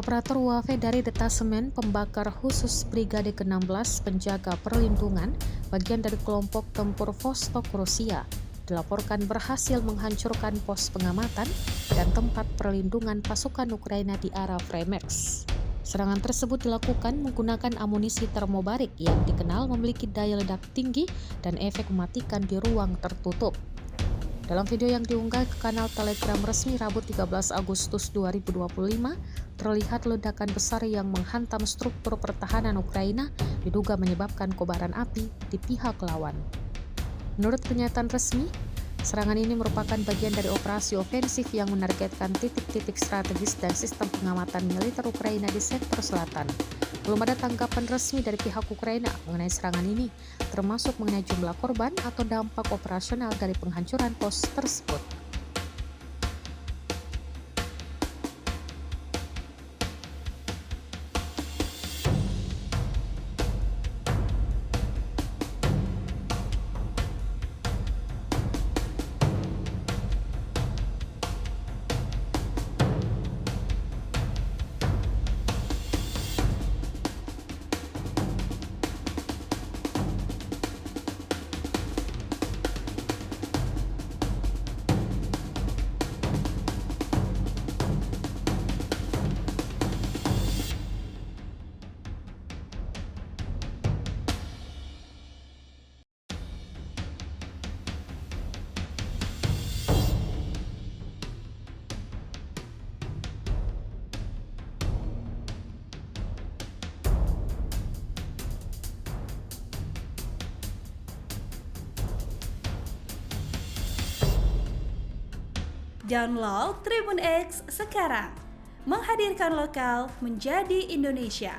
Operator UAV dari Detasemen Pembakar Khusus Brigade ke-16 Penjaga Perlindungan bagian dari kelompok tempur Vostok Rusia dilaporkan berhasil menghancurkan pos pengamatan dan tempat perlindungan pasukan Ukraina di arah Fremex. Serangan tersebut dilakukan menggunakan amunisi termobarik yang dikenal memiliki daya ledak tinggi dan efek mematikan di ruang tertutup. Dalam video yang diunggah ke kanal Telegram resmi Rabu 13 Agustus 2025, terlihat ledakan besar yang menghantam struktur pertahanan Ukraina diduga menyebabkan kobaran api di pihak lawan. Menurut pernyataan resmi, serangan ini merupakan bagian dari operasi ofensif yang menargetkan titik-titik strategis dan sistem pengamatan militer Ukraina di sektor selatan. Belum ada tanggapan resmi dari pihak Ukraina mengenai serangan ini, termasuk mengenai jumlah korban atau dampak operasional dari penghancuran pos tersebut. Download Tribun X sekarang, menghadirkan lokal menjadi Indonesia.